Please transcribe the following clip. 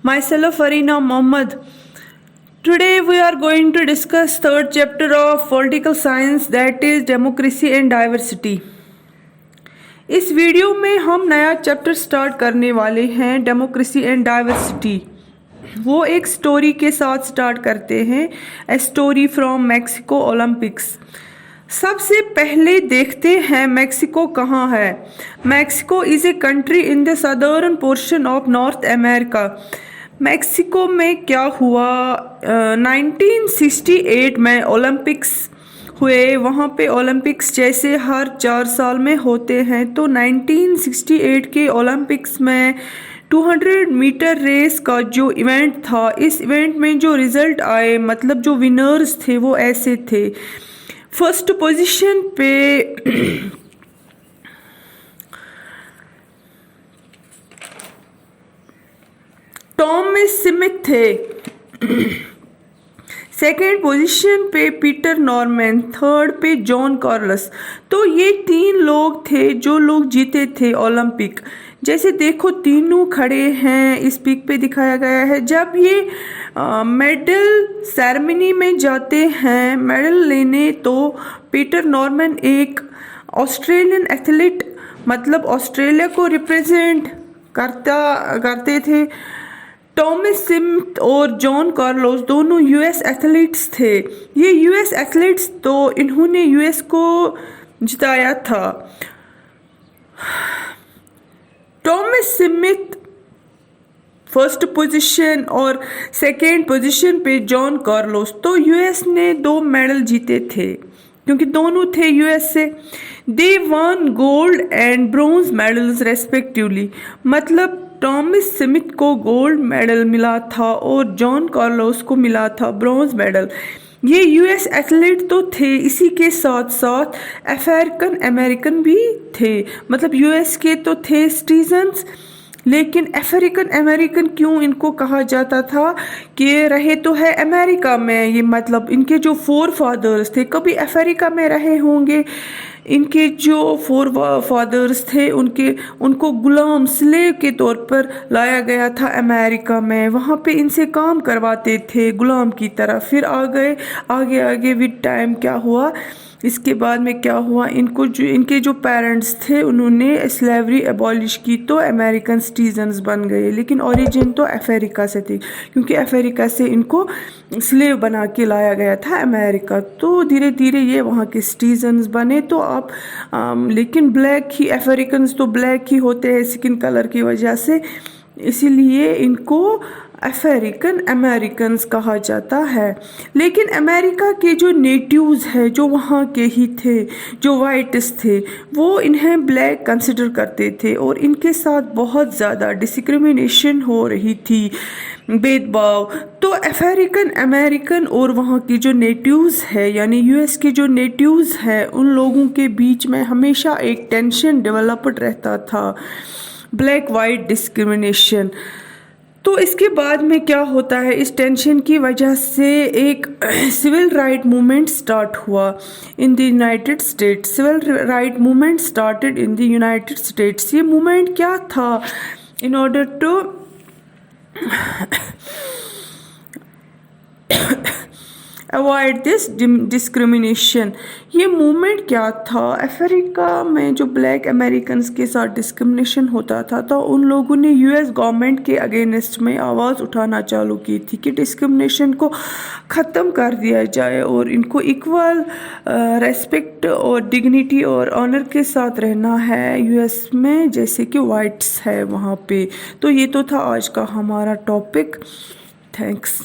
Myself Farina Mohammed. Today we are going to discuss third chapter of political science, that is democracy and diversity. इस video में हम नया chapter start करने वाले हैं, democracy and diversity. वो एक स्टोरी के साथ स्टार्ट करते हैं, a story from Mexico Olympics. सबसे पहले देखते हैं मैक्सिको कहाँ है। Mexico is a country in the southern portion of north America. Mexico में क्या हुआ, 1968 में ओलंपिक्स हुए। वहाँ पे ओलंपिक्स जैसे हर 4 साल में होते हैं, तो 1968 के ओलंपिक्स में 200 मीटर रेस का जो इवेंट था, इस इवेंट में जो रिजल्ट आए, मतलब जो विनर्स थे वो ऐसे थे। फर्स्ट पोजीशन पे टॉमस स्मिथ थे, सेकेंड पोजीशन पे पीटर नॉर्मन, थर्ड पे जॉन कार्लोस। तो ये 3 लोग थे जो लोग जीते थे ओलंपिक। जैसे देखो तीनों खड़े हैं, इस पिक पे दिखाया गया है। जब ये मेडल सेरेमनी में जाते हैं मेडल लेने, तो पीटर नॉर्मन एक ऑस्ट्रेलियन एथलीट, मतलब ऑस्ट्रेलिया को रिप्रेजेंट करते थे। टॉमस स्मिथ और जॉन कार्लोस दोनों यूएस एथलीट्स थे। ये यूएस एथलीट्स, तो इन्होंने यूएस को जिताया था। टॉमस स्मिथ फर्स्ट पोजीशन और सेकेंड पोजीशन पे जॉन कार्लोस। तो यूएस ने 2 मेडल जीते थे क्योंकि दोनों थे यूएस से। They won gold and bronze medals respectively, मतलब टॉमस स्मिथ को गोल्ड मेडल मिला था और जॉन कार्लोस को मिला था ब्रॉन्ज मेडल। ये यूएस एथलीट तो थे, इसी के साथ साथ अफ्रीकन अमेरिकन भी थे। मतलब यूएस के तो थे सिटीजन्स, लेकिन अफ्रीकन अमेरिकन क्यों इनको कहा जाता था कि रहे तो है अमेरिका में। ये मतलब इनके जो 4 फादर्स थे कभी अफ्रीका में रहे होंगे। इनके जो 4 फादर्स थे उनको गुलाम स्लेव के तौर पर लाया गया था अमेरिका में। वहाँ पे इनसे काम करवाते थे गुलाम की तरह। फिर आगे विद टाइम क्या हुआ, इसके बाद में क्या हुआ, इनके जो पेरेंट्स थे उन्होंने स्लेवरी एबॉलिश की, तो अमेरिकन सिटीजन्स बन गए। लेकिन ओरिजिन तो अफ्रीका से थी, क्योंकि अफ्रीका से इनको स्लेव बना के लाया गया था अमेरिका। तो धीरे धीरे ये वहाँ के सिटीजन्स बने। तो आप लेकिन ब्लैक ही, अफ्रीकन्स तो ब्लैक ही होते हैं स्किन कलर की वजह से, इसीलिए इनको अफ्रीकन अमेरिकन्स कहा जाता है। लेकिन अमेरिका के जो नेटिव्स है, जो वहाँ के ही थे, जो वाइट्स थे, वो इन्हें ब्लैक कंसिडर करते थे और इनके साथ बहुत ज़्यादा डिस्क्रिमिनेशन हो रही थी, भेदभाव। तो अफ्रीकन अमेरिकन और वहाँ की जो नेटिव्स है, यानी यूएस के जो नेटिव्स है, उन लोगों के बीच में हमेशा एक टेंशन डेवलप्ड रहता था, ब्लैक वाइट डिस्क्रिमिनेशन। तो इसके बाद में क्या होता है, इस टेंशन की वजह से एक सिविल राइट मूवमेंट स्टार्ट हुआ in the United States. Civil right movement started in the United States. ये मूवमेंट क्या था, in order to avoid this discrimination. ये मूवमेंट क्या था, अफ्रीका में जो ब्लैक अमेरिकन्स के साथ डिस्क्रिमिनेशन होता था, तो उन लोगों ने यूएस गवर्नमेंट के अगेंस्ट में आवाज़ उठाना चालू की थी कि डिस्क्रिमिनेशन को ख़त्म कर दिया जाए और इनको इक्वल रेस्पेक्ट और डिग्निटी और ऑनर के साथ रहना है यूएस में, जैसे कि वाइट्स है वहाँ पे। तो ये तो था आज का हमारा टॉपिक। थैंक्स।